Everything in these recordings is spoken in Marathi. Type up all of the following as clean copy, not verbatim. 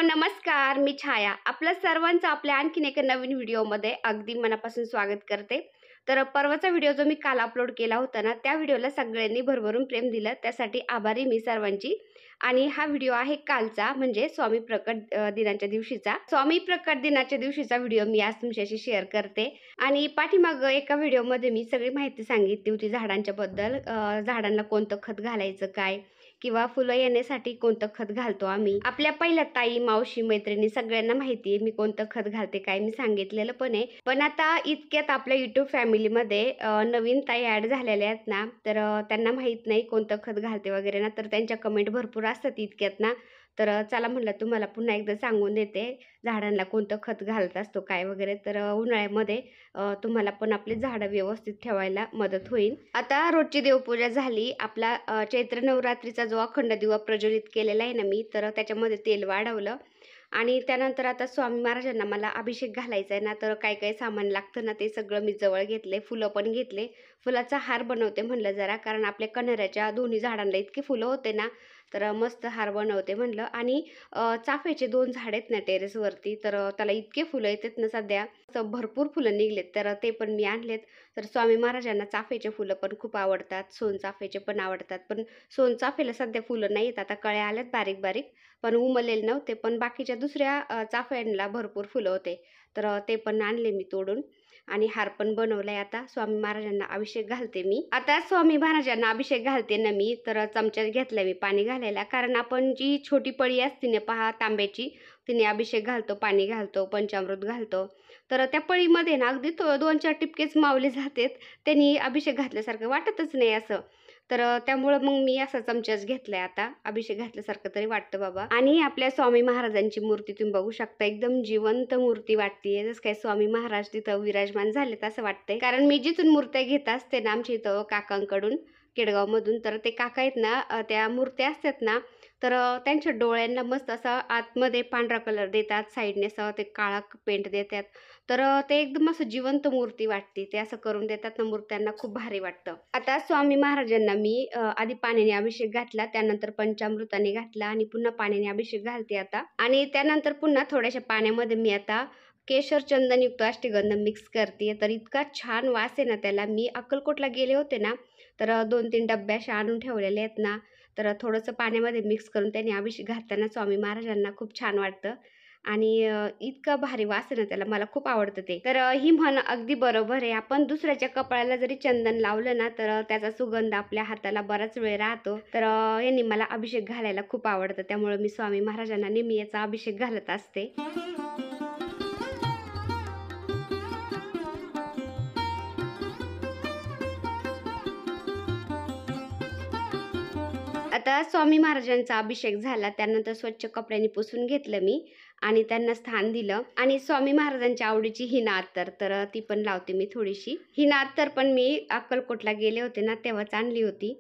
नमस्कार. मी छाया. आपल्या सर्वांचं आपल्या आणखीन एका नवीन व्हिडिओमध्ये अगदी मनापासून स्वागत करते. तर परवाचा व्हिडिओ जो मी काल अपलोड केला होता ना, त्या व्हिडिओला सगळ्यांनी भरभरून प्रेम दिलं. त्यासाठी आभारी मी सर्वांची. आणि हा व्हिडिओ आहे कालचा, म्हणजे स्वामी प्रकट दिनाच्या दिवशीचा. स्वामी प्रकट दिनाच्या दिवशीचा व्हिडिओ मी आज तुमच्याशी शेअर करते. आणि पाठीमागं एका व्हिडिओमध्ये मी सगळी माहिती सांगितली होती झाडांच्या बद्दल. झाडांना कोणतं खत घालायचं, काय किंवा फुलं येण्यासाठी कोणतं खत घालतो आम्ही. आपल्या पहिल्या ताई, मावशी, मैत्रिणी सगळ्यांना माहिती आहे मी कोणतं खत घालते, काय मी सांगितलेलं पण आहे. पण आता इतक्यात आपल्या युट्यूब फॅमिलीमध्ये नवीन ताई ॲड झालेल्या आहेत ना, तर त्यांना माहीत नाही कोणतं खत घालते वगैरे ना, तर त्यांच्या कमेंट भरपूर असतात इतक्यात ना. तर चला म्हटलं तुम्हाला पुन्हा एकदा सांगून देते झाडांना कोणतं खत घालत असतो काय वगैरे. तर उन्हाळ्यामध्ये तुम्हाला पण आपली झाडं व्यवस्थित ठेवायला मदत होईल. आता रोजची देवपूजा झाली. आपला चैत्र नवरात्रीचा जो अखंड दिवा प्रज्वलित केलेला आहे ना मी, तर त्याच्यामध्ये तेल वाढवलं. आणि त्यानंतर आता स्वामी महाराजांना मला अभिषेक घालायचा आहे ना, तर काय काय सामान लागतं ना ते सगळं मी जवळ घेतले. फुलं पण घेतले. फुलाचा हार बनवते म्हणलं जरा, कारण आपल्या कण्हेराच्या दोन्ही झाडांना इतकी फुलं होते ना, तर मस्त हार बनवते म्हणलं. आणि चाफ्याचे 2 झाड आहेत ना टेरेसवरती, तर त्याला इतके फुलं येतात ना सध्या, भरपूर फुलं निघलेत, तर ते पण मी आणलेत. तर स्वामी महाराजांना चाफ्याचे फुलं पण खूप आवडतात, सोनचाफ्याचे पण आवडतात. पण सोनचाफ्याला सध्या फुलं नाही आहेत, आता कळ्या आल्यात बारीक बारीक, पण उमललेले नव्हते. पण बाकीच्या दुसऱ्या चाफ्यांना भरपूर फुलं होते, तर ते पण आणले मी तोडून. आणि हार पण बनवलाय. आता स्वामी महाराजांना अभिषेक घालते मी. आता स्वामी महाराजांना अभिषेक घालते ना मी, तर चमचा घेतलाय मी पाणी घालायला, कारण आपण जी छोटी पळी असते ना पहा तांब्याची, तिने अभिषेक घालतो, पाणी घालतो, पंचामृत घालतो. तर त्या पळीमध्ये ना अगदी 2-4 टिपकेच मावले जातात, त्यांनी अभिषेक घातल्यासारखं वाटतच नाही असं. तर त्यामुळं मग मी असा चमचाच घेतलाय, आता अभिषेक घातल्यासारखं तरी वाटतं बाबा. आणि आपल्या स्वामी महाराजांची मूर्ती तुम्ही बघू शकता, एकदम जिवंत मूर्ती वाटते, जसं काय स्वामी महाराज तिथं विराजमान झालेत असं वाटतंय. कारण मी जिथून मूर्त्या घेत असते ना आमच्या इथं काकांकडून, केडगावमधून, तर ते काका आहेत ना, त्या मूर्त्या असतात ना, तर त्यांच्या डोळ्यांना मस्त असा आतमध्ये पांढरा कलर देतात, साईडने असं ते काळा पेंट देतात. तर ते एकदम असं जिवंत मूर्ती वाटते, ते असं करून देतात ना मूर्त्यांना, खूप भारी वाटतं. आता स्वामी महाराजांना मी आधी पाण्याने अभिषेक घातला, त्यानंतर पंचामृताने घातला, आणि पुन्हा पाण्याने अभिषेक घालते आता. आणि त्यानंतर पुन्हा थोड्याशा पाण्यामध्ये मी आता केशर चंदनयुक्त अष्टगंध मिक्स करते. तर इतका छान वास आहे ना त्याला. मी अक्कलकोटला गेले होते ना, तर 2-3 डब्या अशा आणून ठेवलेल्या आहेत ना, तर थोडंसं पाण्यामध्ये मिक्स करून त्याने अभिषेक घालताना स्वामी महाराजांना खूप छान वाटतं. आणि इतका भारी वास आहे ना त्याला, मला खूप आवडतं ते. तर ही म्हण अगदी बरोबर आहे. आपण दुसऱ्याच्या कपाळाला जरी चंदन लावलं ना, तर त्याचा सुगंध आपल्या हाताला बराच वेळ राहतो. तर यांनी मला अभिषेक घालायला खूप आवडतं, त्यामुळे मी स्वामी महाराजांना नेहमी याचा अभिषेक घालत असते. आता स्वामी महाराजांचा अभिषेक झाला, त्यानंतर स्वच्छ कपड्यांनी पुसून घेतलं मी, आणि त्यांना स्थान दिलं. आणि स्वामी महाराजांच्या आवडीची हिना अत्तर, तर ती पण लावते मी थोडीशी. हिना अत्तर पण मी अक्कलकोटला गेले होते ना तेव्हाच आणली होती.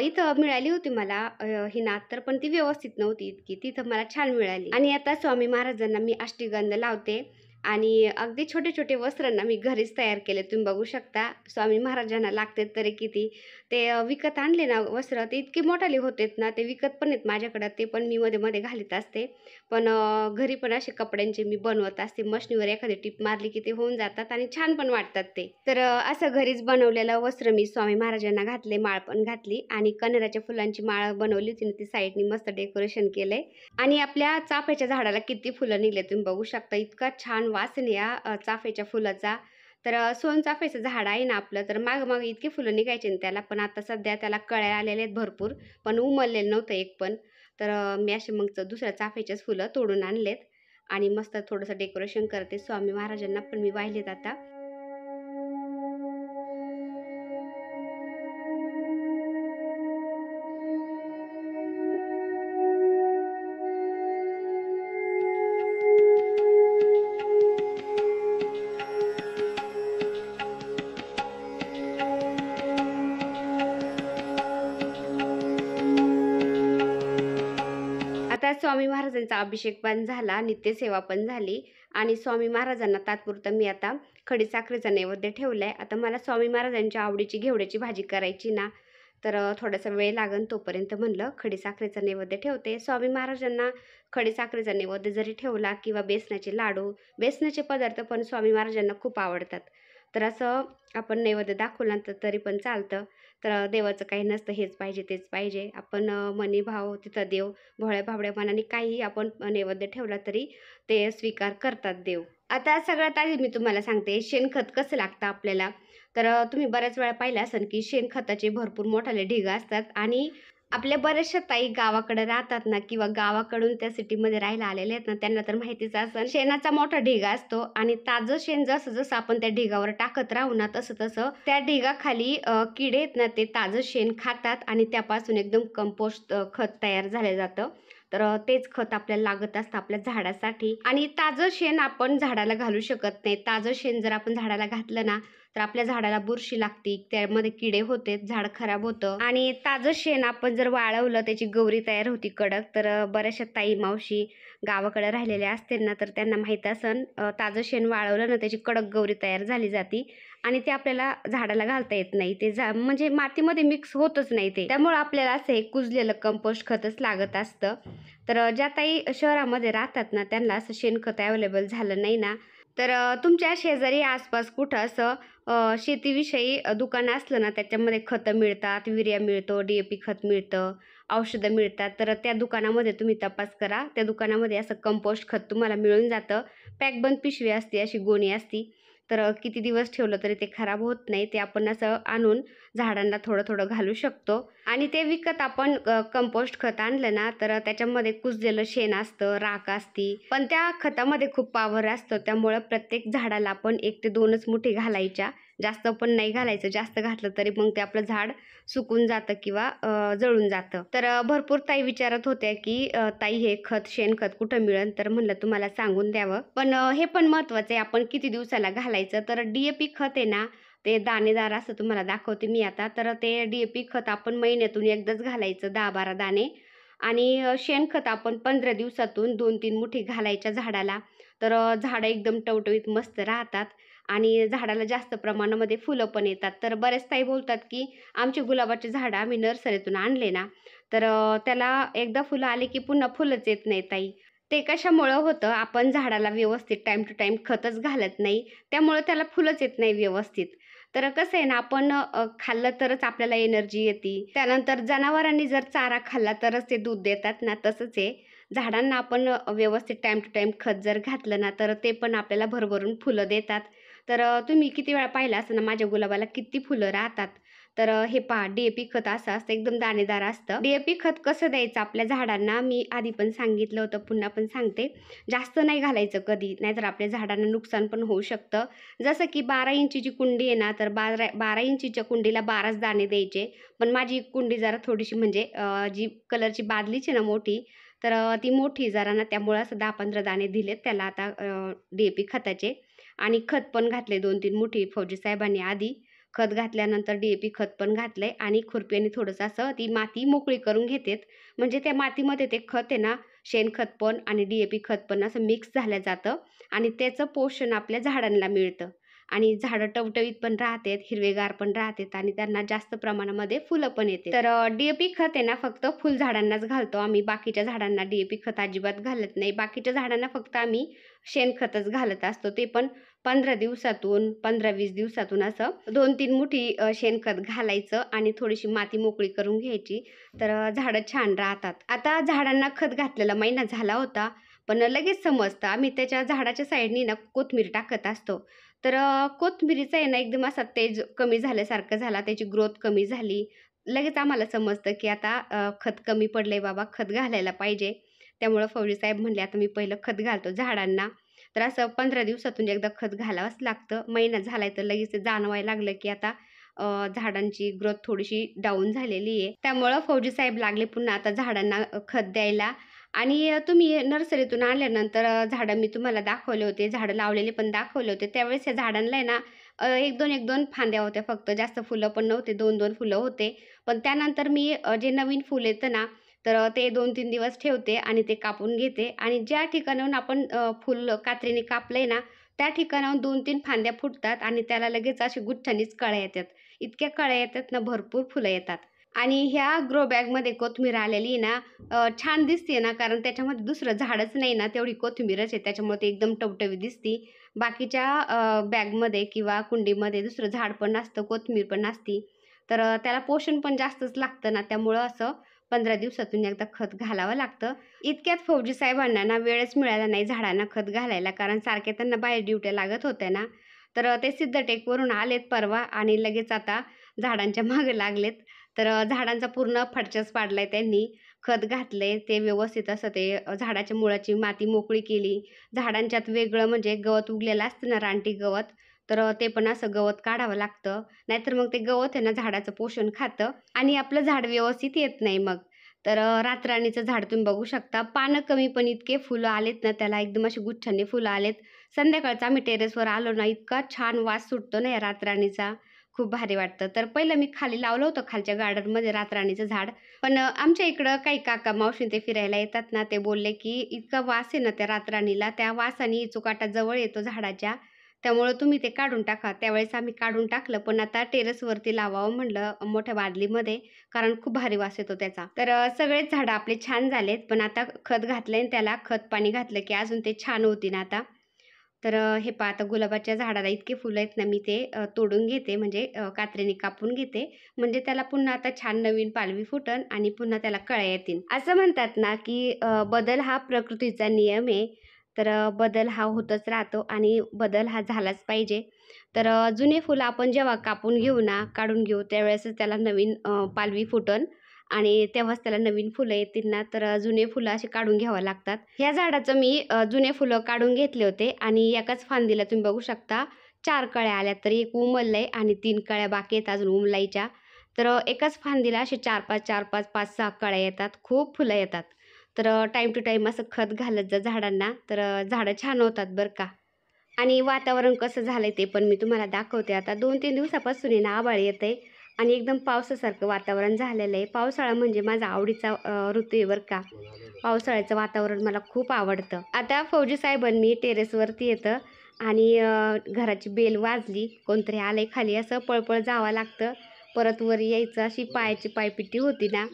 इथं मिळाली होती मला हिना अत्तर, पण ती व्यवस्थित नव्हती इतकी, तिथं मला छान मिळाली. आणि आता स्वामी महाराजांना मी अष्टगंध लावते. आणि अगदी छोटे छोटे वस्त्रांना मी घरीच तयार केले, तुम्ही बघू शकता. स्वामी महाराजांना लागते तरी किती. ते विकत आणले ना वस्त्र, ते इतके मोठाले होतेत ना, ते विकत पण आहेत माझ्याकडं, ते पण मी मध्ये मध्ये घालीत असते. पण घरी पण असे कपड्यांचे मी बनवत असते. मशनीवर एखादी टिप मारली की ते होऊन जातात आणि छान पण वाटतात ते. तर असं घरीच बनवलेलं वस्त्र मी स्वामी महाराजांना घातले, माळ पण घातली, आणि कण्हेराच्या फुलांची माळ बनवली होती, ती साईडनी मस्त डेकोरेशन केलंय. आणि आपल्या चाफ्याच्या झाडाला किती फुलं निघले तुम्ही बघू शकता. इतका छान वास आहे या चाफ्याच्या फुलाचा. तर सोनचाफ्याचं झाड आहे ना आपलं, तर माग इतकी फुलं निघायची ना त्याला, पण आता सध्या त्याला कळ्या आलेल्या आहेत भरपूर, पण उमललेलं नव्हतं एक पण. तर मी असे मग दुसऱ्या चाफ्याचेच फुलं तोडून आणलेत, आणि मस्त थोडंसं डेकोरेशन करते. स्वामी महाराजांना पण मी वाहिलेत आता. आता स्वामी महाराजांचा अभिषेक पण झाला, नित्यसेवा पण झाली, आणि स्वामी महाराजांना तात्पुरतं मी आता खडीसाखरेचा नैवेद्य ठेवलाय. आता मला स्वामी महाराजांच्या आवडीची घेवड्याची भाजी करायची ना, तर थोडासा वेळ लागेल तोपर्यंत म्हणलं खडीसाखरेचा नैवेद्य ठेवते. स्वामी महाराजांना खडीसाखरेचा नैवेद्य जरी ठेवला किंवा बेसनाचे लाडू, बेसनाचे पदार्थ पण स्वामी महाराजांना खूप आवडतात. तर असं आपण नैवेद्य दाखवला तर तरी पण चालतं. तर देवाचं काही नसतं हेच पाहिजे तेच पाहिजे. आपण मनी भाव तिथं देव, भोळ्या भाबड्या मनाने काहीही आपण नैवेद्य ठेवला तरी ते स्वीकार करतात देव. आता सगळ्यात आधी मी तुम्हाला सांगते शेणखत कसं लागतं आपल्याला. तर तुम्ही बऱ्याच वेळा पाहिलं असेल की शेणखताचे भरपूर मोठाले ढिग असतात आणि आपल्या बऱ्याचशा ताई गावाकडे राहतात ना किंवा गावाकडून त्या सिटीमध्ये राहायला आलेले आहेत ना, त्यांना तर माहितीच असेल शेणाचा मोठा ढिग असतो आणि ताजं शेण जसं जसं आपण त्या ढिगावर टाकत राहू ना तसं तसं त्या ढिगाखाली किडे आहेत ना ते ताजं शेण खातात आणि त्यापासून एकदम कंपोस्ट खत तयार झालं जातं. तर तेच खत आपल्याला लागत असतं आपल्या झाडासाठी आणि ताजं शेण आपण झाडाला घालू शकत नाही. ताजं शेण जर आपण झाडाला घातलं ना तर आपल्या झाडाला बुरशी लागते, त्यामध्ये किडे होते, झाड खराब होतं आणि ताजं शेण आपण जर वाळवलं त्याची गौरी तयार होती कडक. तर बऱ्याचशा ताई मावशी गावाकडे राहिलेल्या असतील ना तर त्यांना माहीत असेल ताजं शेण वाळवलं ना त्याची कडक गौरी तयार झाली जाते आणि ते आपल्याला झाडाला घालता येत नाही. ते म्हणजे मातीमध्ये मिक्स होतच नाही ते. त्यामुळे आपल्याला असं एक कुजलेलं कंपोस्ट खतच लागत असतं. तर ज्या ताई शहरामध्ये राहतात ना त्यांना असं शेणखत अवेलेबल झालं नाही ना तर तुमच्या शेजारी आसपास कुठं असं शेतीविषयी दुकानं असलं ना त्याच्यामध्ये खतं मिळतात, युरिया मिळतो, DAP खत मिळतं, औषधं मिळतात. तर त्या दुकानामध्ये तुम्ही तपास करा. त्या दुकानामध्ये असं कंपोस्ट खत तुम्हाला मिळून जातं. पॅकबंद पिशवी असते, अशी गोणी असती. तर किती दिवस ठेवलं तरी ते खराब होत नाही. ते आपण असं आणून झाडांना थोडं थोडं घालू शकतो आणि ते विकत आपण कंपोस्ट खत आणलं ना तर त्याच्यामध्ये कुजलेलं शेण असतं, राख असती, पण त्या खतामध्ये खूप पॉवर असतं. त्यामुळं प्रत्येक झाडाला आपण 1 ते 2च मुठी घालायच्या, जास्त पण नाही घालायचं. जास्त घातलं तरी मग ते आपलं झाड सुकून जातं किंवा जळून जातं. तर भरपूर ताई विचारत होत्या की ताई हे खत शेणखत कुठं मिळेल. तर म्हणलं तुम्हाला सांगून द्यावं. पण हे पण महत्त्वाचं आहे आपण किती दिवसाला घालायचं. तर DAP खत आहे ना ते दाणेदार असं तुम्हाला दाखवते मी आता. तर ते DAP खत आपण महिन्यातून एकदाच घालायचं 10-12 दाणे आणि शेणखत आपण 15 दिवसातून 2-3 मुठी घालायच्या झाडाला. तर झाडं एकदम टवटवीत मस्त राहतात आणि झाडाला जास्त प्रमाणामध्ये फुलं पण येतात. तर बऱ्याच ताई बोलतात की आमची गुलाबाची झाडं आम्ही नर्सरीतून आणले ना तर त्याला एकदा फुलं आली की पुन्हा फुलंच येत नाही ताई. ते कशामुळं होतं आपण झाडाला व्यवस्थित टाईम टू टाईम खतच घालत नाही. त्यामुळं त्याला फुलंच येत नाही व्यवस्थित. तर कसं आहे ना आपण खाल्लं तरच आपल्याला एनर्जी येते. त्यानंतर जनावरांनी जर चारा खाल्ला तरच ते दूध देतात ना तसंच आहे. झाडांना आपण व्यवस्थित टाईम टू टाईम खत जर घातलं ना तर ते पण आपल्याला भरभरून फुलं देतात. तर तुम्ही किती वेळा पाहिलं असेल ना माझ्या गुलाबाला किती फुलं राहतात. तर हे पहा DAP खत असं असतं एकदम दाणेदार असतं. DAP खत कसं द्यायचं आपल्या झाडांना मी आधी पण सांगितलं होतं पुन्हा पण सांगते. जास्त नाही घालायचं कधी, नाहीतर आपल्या झाडांना नुकसान पण होऊ शकतं. जसं की 12 इंचीची कुंडी आहे ना तर 12 इंचीच्या कुंडीला 12च दाणे द्यायचे. पण माझी कुंडी जरा थोडीशी म्हणजे जी कलरची बादलीची ना मोठी तर ती मोठी जरा ना त्यामुळं असं 10-15 दाणे दिलेत त्याला आता DAP खताचे आणि खत पण घातले 2-3 मुठी फौजी साहेबांनी आधी. खत घातल्यानंतर DAP खत पण घातलंय आणि खुरप्याने थोडंसं असं ती माती मोकळी करून घेतेत. म्हणजे त्या मातीमध्ये ते खत आहे ना, शेणखत पण आणि DAP खत पण असं मिक्स झालं जातं आणि त्याचं पोषण आपल्या झाडांना मिळतं आणि झाडं टवटवीत पण राहतात, हिरवेगार पण राहतात आणि त्यांना जास्त प्रमाणामध्ये फुलं पण येते. तर DAP खत आहे ना फक्त फुलझाडांनाच घालतो आम्ही. बाकीच्या झाडांना DAP खत अजिबात घालत नाही. बाकीच्या झाडांना फक्त आम्ही शेणखतच घालत असतो. ते पण 15 दिवसातून, 15-20 दिवसातून असं 2-3 मुठी शेणखत घालायचं आणि थोडीशी माती मोकळी करून घ्यायची. तर झाडं छान राहतात. आता झाडांना खत घातलेला महिना झाला होता, पण लगेच समजतं. आम्ही त्याच्या झाडाच्या साईडनी ना कोथिंबीर टाकत असतो. तर कोथिंबीरीचा आहे ना एकदम असा तेज कमी झाल्यासारखं झाला, त्याची ग्रोथ कमी झाली. लगेच आम्हाला समजतं की आता खत कमी पडलंय बाबा, खत घालायला पाहिजे. त्यामुळं फौजी साहेब म्हणले, "आता मी पहिलं खत घालतो झाडांना." तर असं 15 दिवसातून एकदा खत घालावंच लागतं. महिना झालाय तर लगेच ते जाणवायला लागलं की आता झाडांची ग्रोथ थोडीशी डाऊन झालेली आहे. त्यामुळं फौजी साहेब लागले पुन्हा आता झाडांना खत द्यायला आणि तुम्ही नर्सरीतून आणल्यानंतर झाडं मी तुम्हाला दाखवले होते, झाडं लावलेले पण दाखवले होते. त्यावेळेस या झाडांना आहे ना 1-2 फांद्या होत्या फक्त, जास्त फुलं पण नव्हते, 2-2 फुलं होते. पण त्यानंतर मी जे नवीन फुल येतं ना, तर ते 2-3 दिवस ठेवते आणि ते कापून घेते आणि ज्या ठिकाणाहून आपण फुल कात्रीने कापलंय ना, त्या ठिकाणाहून 2-3 फांद्या फुटतात आणि त्याला लगेच अशी गुच्छांनीच कळ्या येतात. इतक्या कळ्या येतात ना, भरपूर फुलं येतात. आणि ह्या ग्रो बॅगमध्ये कोथिंबीर आलेली ना छान दिसते ना, कारण त्याच्यामध्ये दुसरं झाडच नाही ना, तेवढी कोथिंबीरच आहे. त्याच्यामुळे ते एकदम टवटवीत दिसती. बाकीच्या बॅगमध्ये किंवा कुंडीमध्ये दुसरं झाड पण नसतं, कोथिंबीर पण नसती. तर त्याला पोषण पण जास्तच लागतं ना, त्यामुळं असं 15 दिवसातून एकदा खत घालावं लागतं. इतक्यात फौजी साहेबांना ना वेळच मिळाला नाही झाडांना खत घालायला, कारण सारख्या त्यांना बाहेर ड्युट्या लागत होत्या ना. तर ते सिद्धटेकवरून आलेत परवा आणि लगेच आता झाडांच्या मागे लागलेत. तर झाडांचा पूर्ण फडशच पाडलाय त्यांनी. खत घातले, ते व्यवस्थित असं ते झाडाच्या मुळाची माती मोकळी केली. झाडांच्यात वेगळं म्हणजे गवत उगलेलं असतं ना, रानटी गवत, तर ते पण असं गवत काढावं लागतं. नाहीतर मग ते गवत आहे ना झाडाचं पोषण खातं आणि आपलं झाड व्यवस्थित येत नाही मग. तर रातराणीचं झाड तुम्ही बघू शकता. पानं कमी पण इतके फुलं आलेत ना त्याला, एकदम अशी गुच्छांनी फुलं आलेत. संध्याकाळचं आम्ही टेरेसवर आलो ना, इतका छान वास सुटतो ना या रातराणीचा, खूप भारी वाटतं. तर पहिलं मी खाली लावलं होतं खालच्या गार्डनमध्ये रातराणीचं झाड. पण आमच्या इकडं काही काका मावशी ते फिरायला येतात ना, ते बोलले की इतका वास आहे ना त्या रातराणीला, त्या वासाने इचुकाटा जवळ येतो झाडाच्या. त्यामुळं तुम्ही ते काढून टाका. त्यावेळेस आम्ही काढून टाकलं, पण आता टेरेसवरती लावावं म्हणलं मोठ्या बादलीमध्ये, कारण खूप भारी वास येतो त्याचा. तर सगळेच झाडं आपले छान झालेत, पण आता खत घातलंय त्याला, खत पाणी घातलं की अजून ते छान होतील आता. तर हे पहा आता गुलाबाच्या झाडाला इतके फुलं आहेत ना, मी ते तोडून घेते, म्हणजे कात्रीने कापून घेते. म्हणजे त्याला पुन्हा आता छान नवीन पालवी फुटन आणि पुन्हा त्याला कळ्या येतील. असं म्हणतात ना, की बदल हा प्रकृतीचा नियम आहे. तर बदल हा होतच राहतो आणि बदल हा झालाच पाहिजे. तर जुने फुलं आपण जेव्हा कापून घेऊ ना, काढून घेऊ, त्यावेळेसच त्याला नवीन पालवी फुटन आणि तेव्हाच त्याला नवीन फुलं येतील ना, तर जुने फुलं अशी काढून घ्यावं लागतात. ह्या झाडाचं मी जुने फुलं काढून घेतले होते आणि एकाच फांदीला तुम्ही बघू शकता 4 कळ्या आल्या. तर एक उमललंय आणि 3 कळ्या बाकी आहेत अजून उमलायच्या. तर एकाच फांदीला असे 4-5, 4-5, 5-6 कळ्या येतात. खूप फुलं येतात. तर टाईम टू टाईम असं खत घालत जा झाडांना, तर झाडं छान होतात बरं का. आणि वातावरण कसं झालंय ते पण मी तुम्हाला दाखवते आता. 2-3 दिवसापासून आहे ना आभाळ येतंय आणि एकदम पावसासारखं वातावरण झालेलं आहे. पावसाळा म्हणजे माझा आवडीचा ऋतू आहे बरं का. पावसाळ्याचं वातावरण मला खूप आवडतं. आता फौजी साहेबांनी टेरेसवरती येतं आणि घराची बेल वाजली, कोणतरी आलंय खाली, असं पळपळ जावं लागतं. परत वर यायचं, अशी पायाची पायपिटी होती ना.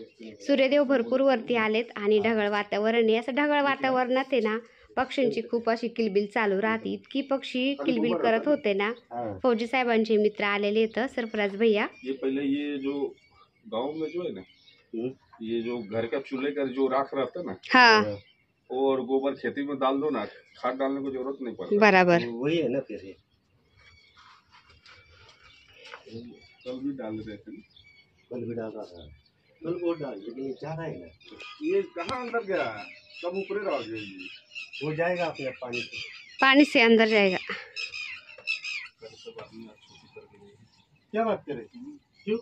सूर्यदेव भरपूर वरती आलेत आणि ढगाळ वातावरण आहे. असं ढगाळ वातावरणात आहे ना पक्ष्यांची खूप अशी किलबिल चालू राहते. इतकी पक्षी किलबिल करत होते ना. फौजी साहेबांचे मित्र आलेले आहेत, सरफराज भैया. ये पहले ये जो गांव में जो है ना, ये जो घर का चूल्हे का जो राख रहता है ना, हाँ, और गोबर खेती में डाल दो ना, खाद डालने की जरूरत नहीं पड़ता। बराबर. वही है ना फिर ये। कल भी डाल रहे थे। कल भी डाल रहा था, कल वो डाल, लेकिन ये ज्यादा है ना, ये कहाँ अंदर गया, सब ऊपरे रह गया ये। हो जाएगा अपने पानी से। पानी से अंदर जाएगा. क्या बात करे, क्यों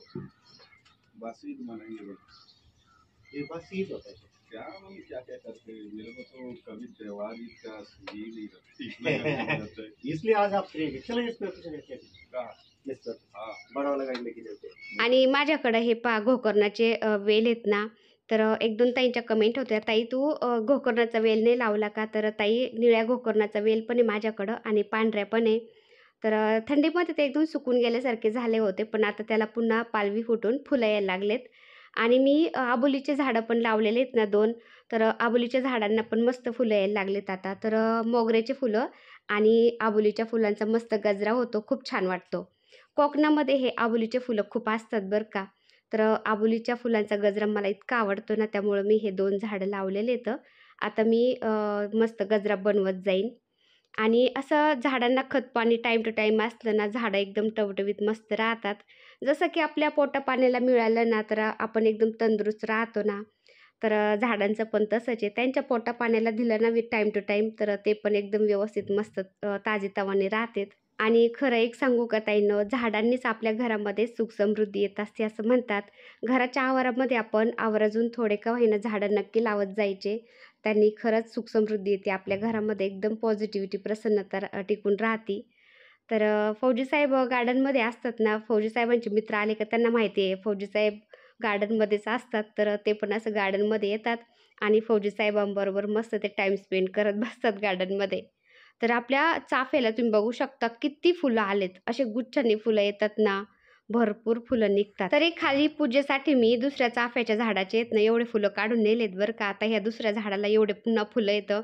बासी बनाएंगे लोग। ये बस ये होता है। क्या हम क्या क्या करते हैं, मेरे को तो कभी त्योहार ईद का ये नहीं रहता है। इसलिए आज आप फ्री है। चलो इस पे कुछ नहीं कहाँ? इस पे हाँ, बड़ा वाला गाड़ी लेके जाते। आणि माझ्याकडे हे पहा गोकर्णाचे वेल आहेत ना, तर 1-2 ताईंच्या कमेंट होत्या, "ताई तू गोकर्णाचा वेल नाही लावला का?" तर ताई निळ्या गोकर्णाचा वेल पण आहे माझ्याकडं आणि पांढऱ्या पण आहे. तर थंडीमध्ये ते एकदम सुकून गेल्यासारखे झाले होते, पण आता त्याला पुन्हा पालवी फुटून फुलं यायला लागलेत. आणि मी आबोलीचे झाडं पण लावलेले आहेत ना 2, तर आबोलीच्या झाडांना पण मस्त फुलं यायला लागलेत आता. तर मोगऱ्याची फुलं आणि आबोलीच्या फुलांचा मस्त गजरा होतो, खूप छान वाटतो. कोकणामध्ये हे आबोलीचे फुलं खूप असतात बरं का. तर आबोलीच्या फुलांचा गजरा मला इतका आवडतो ना, त्यामुळं मी हे 2 झाडं लावलेले आहेत. आता मी मस्त गजरा बनवत जाईन. आणि असं झाडांना खत-पाणी टाईम टू टाईम असलं ना, झाडं एकदम टवटवीत मस्त राहतात. जसं की आपल्या पोटापाण्याला मिळालं ना, तर आपण एकदम तंदुरुस्त राहतो ना. तर झाडांचं पण तसंच आहे. त्यांच्या पोटापाण्याला दिलं ना टाईम टू टाईम, तर ते पण एकदम व्यवस्थित मस्त ताजेतवाने राहतात. आणि खरं एक सांगू का ताईंनो, झाडांनीच आपल्या घरामध्ये सुख-समृद्धी येत असते असं म्हणतात. घराच्या आवारामध्ये आपण आवर्जून थोडे का होईना झाडं नक्की लावत जायचे. त्यांनी खरंच सुख-समृद्धी येते आपल्या घरामध्ये, एकदम पॉझिटिव्हिटी, प्रसन्नता टिकून राहते. तर फौजी साहेब गार्डनमध्ये असतात ना, फौजी साहेबांचे मित्र आले का त्यांना माहिती आहे फौजी साहेब गार्डनमध्येच असतात. तर ते पण असं गार्डनमध्ये येतात आणि फौजी साहेबांबरोबर मस्त ते टाईम स्पेंड करत बसतात गार्डनमध्ये. तर आपल्या चाफ्याला तुम्ही बघू शकता किती फुलं आलेत. असे गुच्छांनी फुलं येतात ना, भरपूर फुलं निघतात. तरी खाली पूजेसाठी मी दुसऱ्या चाफ्याच्या झाडाचे आहेत ना एवढे फुलं काढून नेलेत बरं का. आता ह्या दुसऱ्या झाडाला एवढे पुन्हा फुलं येतं,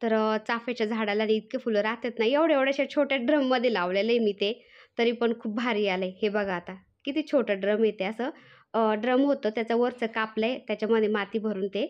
तर चाफ्याच्या झाडाला इतके फुलं राहतात ना, एवढ्याशा छोट्या ड्रममध्ये लावलेलं आहे मी ते, तरी पण खूप भारी आलंय. हे बघा आता किती छोटं ड्रम आहे ते. असं ड्रम होतं त्याचं वरचं कापलंय, त्याच्यामध्ये माती भरून ते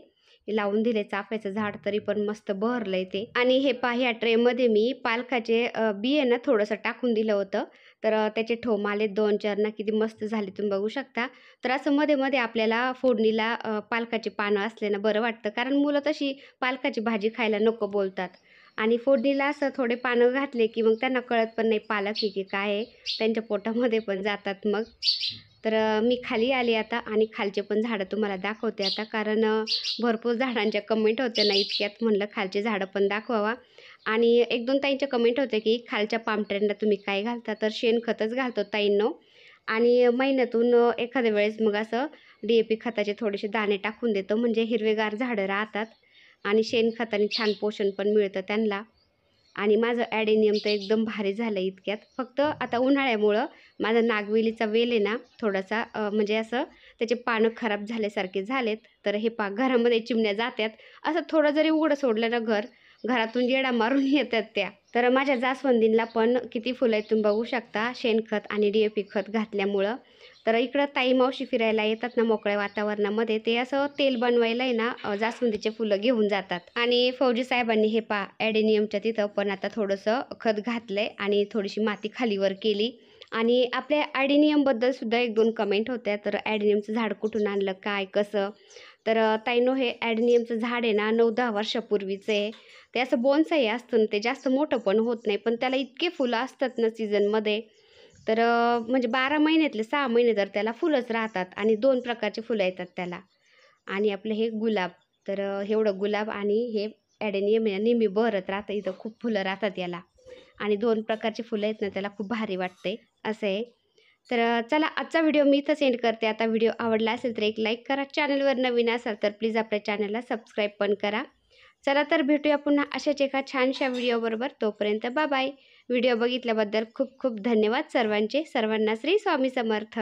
लावून दिले चाफ्याचं झाड, तरी पण मस्त बहरलंय ते. आणि हे पहा ह्या ट्रेमध्ये मी पालकाचे बी आहे ना थोडंसं टाकून दिलं होतं, तर त्याचे ठोम आले 2-4 ना, किती मस्त झाले तुम्ही बघू शकता. तर असं मध्ये मध्ये आपल्याला फोडणीला पालकाची पानं असले ना बरं वाटतं, कारण मुलं तशी पालकाची भाजी खायला नको बोलतात. आणि फोडणीला असं थोडे पानं घातले की मग त्यांना कळत पण नाही पालक आहे की काय आहे, त्यांच्या पोटामध्ये पण जातात मग. तर मी खाली आली आता आणि खालचे पण झाडं तुम्हाला दाखवते आता, कारण भरपूर झाडांच्या कमेंट होत्या ना इतक्यात, म्हणलं खालचे झाडं पण दाखवावा. आणि 1-2 ताईंच्या कमेंट होत्या की खालच्या पाम ट्रेंडला तुम्ही काय घालता, तर शेणखतच घालतो ताईंनो. आणि महिन्यातून एखाद्या वेळेस मग असं DAP खताचे थोडेसे दाणे टाकून देतो, म्हणजे हिरवेगार झाडं राहतात आणि शेणखताने छान पोषण पण मिळतं त्यांना. आणि माझं ॲडेनियम तर एकदम भारी झालं इतक्यात. फक्त आता उन्हाळ्यामुळं माझा नागवेलीचा वेल आहे ना थोडासा म्हणजे असं त्याचे पानं खराब झाल्यासारखे झालेत. तर हे पहा घरामध्ये चिमण्या जातात, असं थोडं जरी उघडं सोडलं ना घरातून येडा मारून येतात त्या. तर माझ्या जास्वंदीला पण किती फुलं आहेत तुम्ही बघू शकता, शेणखत आणि DAP खत घातल्यामुळं. तर इकडं ताई मावशी फिरायला येतात ना मोकळ्या वातावरणामध्ये, ते असं तेल बनवायला आहे ना जास्वंदीचे फुलं घेऊन जातात. आणि फौजी साहेबांनी हे पहा ॲडेनियमच्या तिथं पण आता थोडंसं खत घातलंय आणि थोडीशी माती खालीवर केली. आणि आपल्या ॲडेनियमबद्दल सुद्धा 1-2 कमेंट होत्या, तर ॲडेनियमचं झाड कुठून आणलं, काय कसं. तर ताईंनो हे ॲडेनियमचं झाड आहे ना 9-10 वर्षापूर्वीचं आहे. ते असं बोन्साई असतं ना, ते जास्त मोठं पण होत नाही, पण त्याला इतके फुलं असतात ना सीझनमध्ये. तर म्हणजे 12 महिन्यातले 6 महिने तर त्याला फुलंच राहतात आणि 2 प्रकारचे फुलं येतात त्याला. आणि आपलं हे गुलाब, तर एवढं गुलाब आणि हे ॲडेनियम आहे नेहमी बहरत राहतं, इथं खूप फुलं राहतात याला. आणि 2 प्रकारची फुलं आहेत ना त्याला खूप भारी वाटते असं आहे. तर चला आजचा व्हिडिओ मी इथं सेंड करते. आता व्हिडिओ आवडला असेल तर एक लाईक करा, चॅनलवर नवीन असाल तर प्लीज आपल्या चॅनलला सबस्क्राईब पण करा. चला तर भेटूया पुन्हा अशाच एका छानशा व्हिडिओबरोबर. तोपर्यंत बाय बाय. व्हिडिओ बघितल्याबद्दल खूप खूप धन्यवाद सर्वांचे. सर्वांना श्री स्वामी समर्थ.